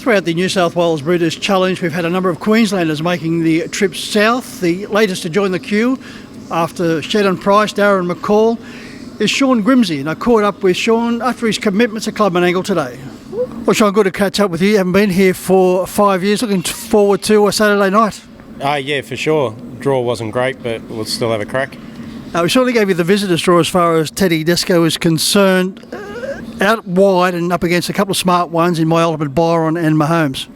Throughout the New South Wales Breeders' Challenge, we've had a number of Queenslanders making the trip south. The latest to join the queue after Shedden Price, Darren McCall, is Shawn Grimsey, and I caught up with Shawn after his commitment to Club and Angle today. Well, Shawn, good to catch up with you. You haven't been here for 5 years. Looking forward to a Saturday night. Yeah, for sure. Draw wasn't great, but we'll still have a crack. We certainly gave you the visitors' draw as far as Teddy Disco is concerned. Out wide and up against a couple of smart ones in My Ultimate Byron and Mahomes.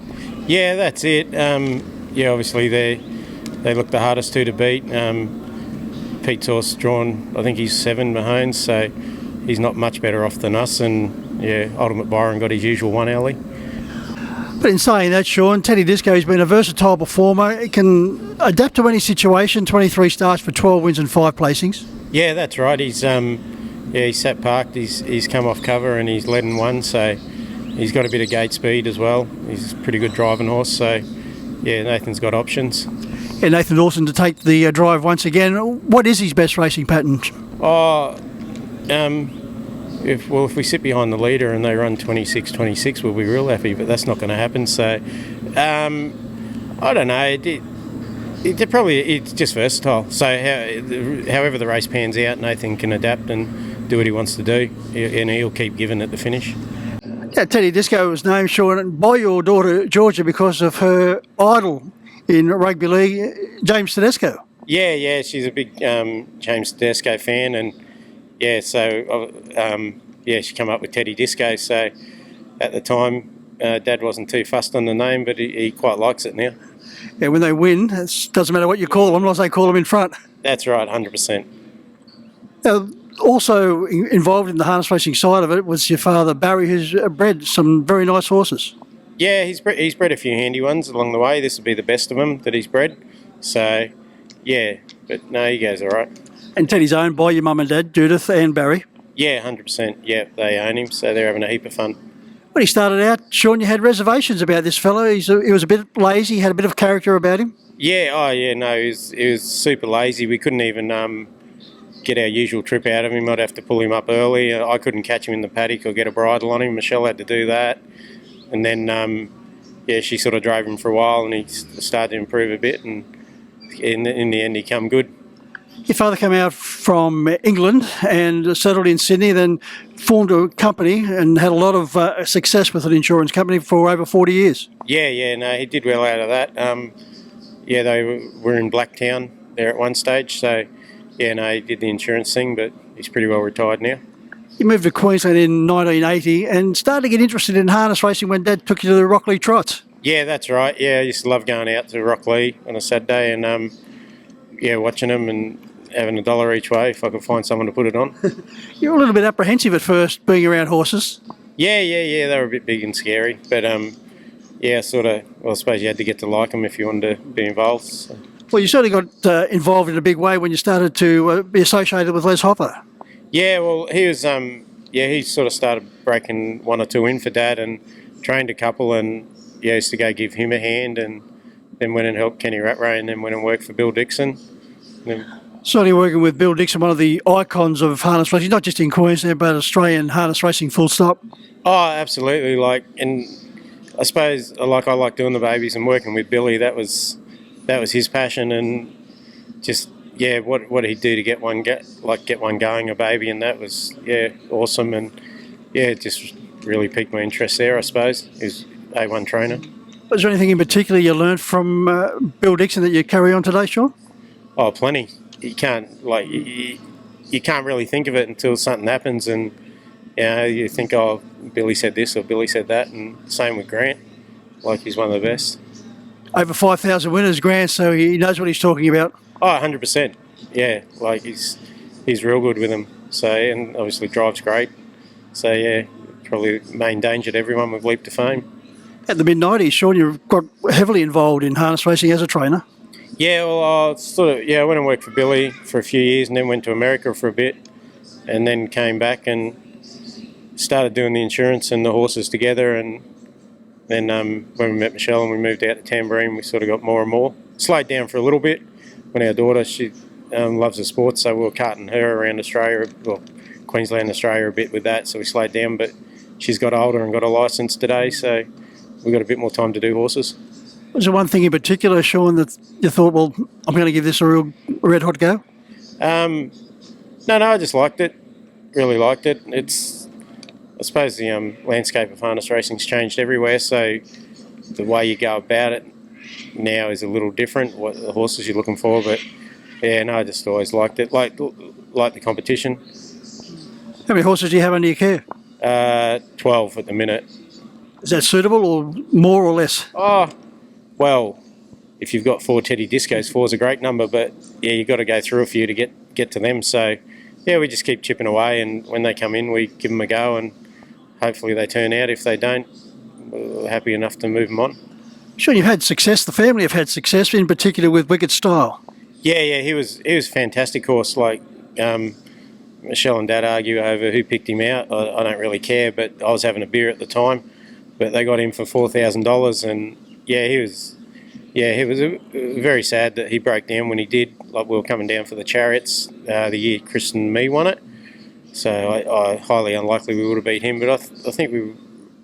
Yeah, that's it. Obviously they look the hardest two to beat. Pete's horse drawn, I think he's 7 Mahomes, so he's not much better off than us. And yeah, Ultimate Byron got his usual one early. But in saying that, Shawn, Teddy Disco has been a versatile performer. He can adapt to any situation. 23 starts for 12 wins and 5 placings. Yeah, that's right. He's sat parked. He's come off cover and he's led in one. So he's got a bit of gate speed as well. He's a pretty good driving horse. So yeah, Nathan's got options. Yeah, Nathan Dawson to take the drive once again. What is his best racing pattern? If we sit behind the leader and they run 26, we'll be real happy. But that's not going to happen. So I don't know. It's just versatile. So however the race pans out, Nathan can adapt and do what he wants to do, and he'll keep giving at the finish. Yeah, Teddy Disco was named, Shawn, by your daughter Georgia because of her idol in rugby league, James Tedesco. Yeah, she's a big James Tedesco fan, and she come up with Teddy Disco. So at the time, Dad wasn't too fussed on the name, but he quite likes it now. Yeah, when they win, it doesn't matter what you call them, unless they call them in front. That's right, 100%. Also involved in the harness racing side of it was your father, Barry, who's bred some very nice horses. Yeah, he's bred a few handy ones along the way. This will be the best of them that he's bred. So, yeah, but no, he goes all right. And Teddy's owned by your mum and dad, Judith and Barry? Yeah, 100%. Yeah, they own him, so they're having a heap of fun. When he started out, Shawn, you had reservations about this fellow. He was a bit lazy, had a bit of character about him. Yeah, he was super lazy. We couldn't even get our usual trip out of him. I'd have to pull him up early. I couldn't catch him in the paddock or get a bridle on him. Michelle had to do that. And then, she sort of drove him for a while and he started to improve a bit, and in the end he come good. Your father came out from England and settled in Sydney, then formed a company and had a lot of success with an insurance company for over 40 years. Yeah, he did well out of that. They were in Blacktown there at one stage, so he did the insurance thing, but he's pretty well retired now. You moved to Queensland in 1980 and started to get interested in harness racing when Dad took you to the Rockley Trots. Yeah, that's right. Yeah, I used to love going out to Rockley on a Saturday and watching them and having $1 each way if I could find someone to put it on. You were a little bit apprehensive at first being around horses. Yeah, they were a bit big and scary, but I suppose you had to get to like them if you wanted to be involved. So. Well, you certainly got involved in a big way when you started to be associated with Les Hopper. Yeah, well, he was, he sort of started breaking 1 or 2 in for Dad and trained a couple, and used to go give him a hand, and then went and helped Kenny Rattray, and then went and worked for Bill Dixon. Certainly working with Bill Dixon, one of the icons of harness racing, not just in Queensland, but Australian harness racing full stop. Oh, absolutely. And I suppose, I like doing the babies and working with Billy. That was his passion, and just, what he'd do to get one going, a baby, and that was, awesome. And, it just really piqued my interest there, I suppose. He was A1 trainer. Was there anything in particular you learned from Bill Dixon that you carry on today, Shawn? Oh, plenty. You can't really think of it until something happens, and you think, oh, Billy said this or Billy said that, and same with Grant. He's one of the best. Over 5,000 winners, Grant, so he knows what he's talking about. Oh, 100%. Yeah, he's real good with them. So, and obviously drives great. So probably main danger to everyone with Leap to Fame. At the mid-90s, Shawn, you got heavily involved in harness racing as a trainer. Yeah, well, I went and worked for Billy for a few years, and then went to America for a bit, and then came back and started doing the insurance and the horses together. And then when we met Michelle and we moved out to Tamborine, we sort of got more and more. Slowed down for a little bit when our daughter, she loves the sport, so we were carting her around Australia, well, Queensland, Australia a bit with that, so we slowed down. But she's got older and got a licence today, so we've got a bit more time to do horses. Was there one thing in particular, Shawn, that you thought, well, I'm going to give this a real red hot go? No, I just liked it. Really liked it. I suppose the landscape of harness racing's changed everywhere, so the way you go about it now is a little different. What the horses you're looking for, but yeah, no, I just always liked it. Like the competition. How many horses do you have under your care? 12 at the minute. Is that suitable, or more or less? Oh, well, if you've got 4 Teddy Discos, 4's a great number, but yeah, you've got to go through a few to get to them. So yeah, we just keep chipping away, and when they come in, we give them a go, and hopefully they turn out. If they don't, we're happy enough to move them on. Shawn, you've had success. The family have had success, in particular with Wicked Style. Yeah, he was a fantastic horse. Like Michelle and Dad argue over who picked him out. I don't really care, but I was having a beer at the time. But they got him for $4,000, and yeah, he was very sad that he broke down when he did. Like, we were coming down for the Chariots the year Chris and me won it. So I highly unlikely we would have beat him, but I think we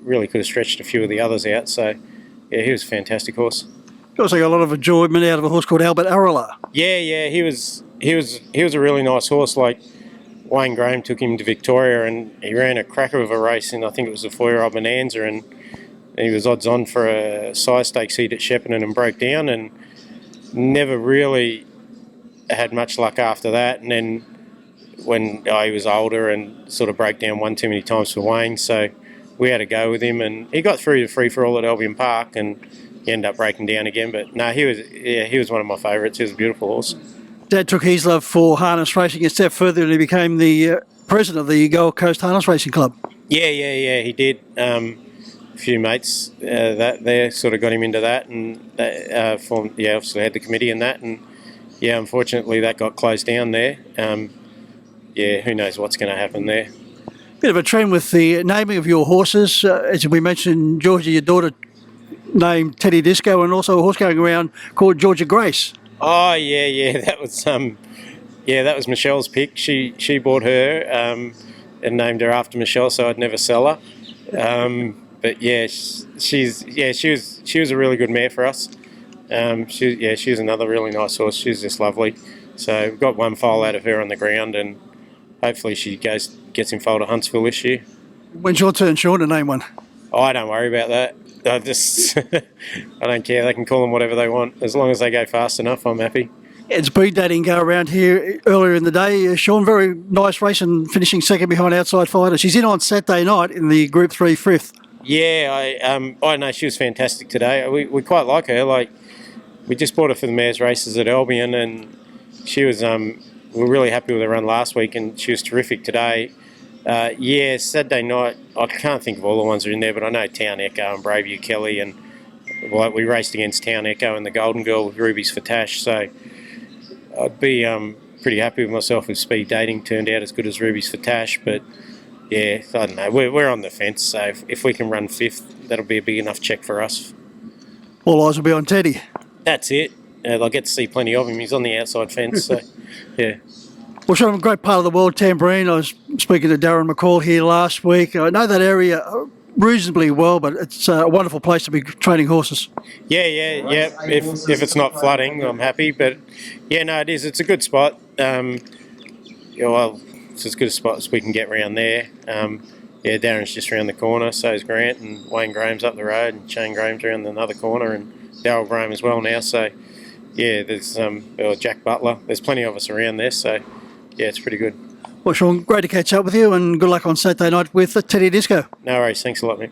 really could have stretched a few of the others out. So yeah, he was a fantastic horse. You also got a lot of enjoyment out of a horse called Albert Arala. Yeah, he was a really nice horse. Like, Wayne Graham took him to Victoria, and he ran a cracker of a race in, I think it was a 4-year-old Bonanza, and he was odds on for a size stakes heat at Shepparton and broke down, and never really had much luck after that. And then when he was older and sort of broke down one too many times for Wayne, so we had to go with him, and he got through to free for all at Albion Park, and he ended up breaking down again. But no, he was one of my favourites. He was a beautiful horse. Dad took his love for harness racing a step further, and he became the president of the Gold Coast Harness Racing Club. Yeah, he did. A few mates that there sort of got him into that, and obviously had the committee and that, and yeah, unfortunately that got closed down there. Who knows what's going to happen there. Bit of a trend with the naming of your horses. As we mentioned, Georgia, your daughter, named Teddy Disco, and also a horse going around called Georgia Grace. Oh yeah, that was Michelle's pick. She bought her and named her after Michelle, so I'd never sell her. But yeah, she was a really good mare for us. She was another really nice horse. She was just lovely. So we've got one foal out of her on the ground, and hopefully she gets in foal to Huntsville this year. When's your turn, Shawn, to name one? Oh, I don't worry about that. I don't care. They can call them whatever they want. As long as they go fast enough, I'm happy. It's speed dating go around here earlier in the day. Shawn, very nice race and finishing second behind Outside Fighter. She's in on Saturday night in the Group 3 fifth. Yeah, I know she was fantastic today. We quite like her. Like, we just bought her for the mares races at Albion, and she was. We were really happy with her run last week, and she was terrific today. Saturday night, I can't think of all the ones that are in there, but I know Town Echo and Braveview Kelly, and we raced against Town Echo and the Golden Girl with Rubies for Tash, so I'd be pretty happy with myself if speed dating turned out as good as Rubies for Tash. But yeah, I don't know, we're on the fence, so if we can run fifth, that'll be a big enough check for us. All eyes will be on Teddy. That's it. They'll get to see plenty of him. He's on the outside fence, so yeah. Well, Shawn, a great part of the world, Tamborine. I was speaking to Darren McCall here last week. I know that area reasonably well, but it's a wonderful place to be training horses. Yeah. If it's not flooding, I'm happy. But yeah, no, it is. It's a good spot. It's as good a spot as we can get around there. Darren's just around the corner, so is Grant, and Wayne Graham's up the road, and Shane Graham's around another corner, and Darryl Graham as well now. So yeah, there's Jack Butler. There's plenty of us around there, so yeah, it's pretty good. Well, Shawn, great to catch up with you, and good luck on Saturday night with Teddy Disco. No worries. Thanks a lot, mate.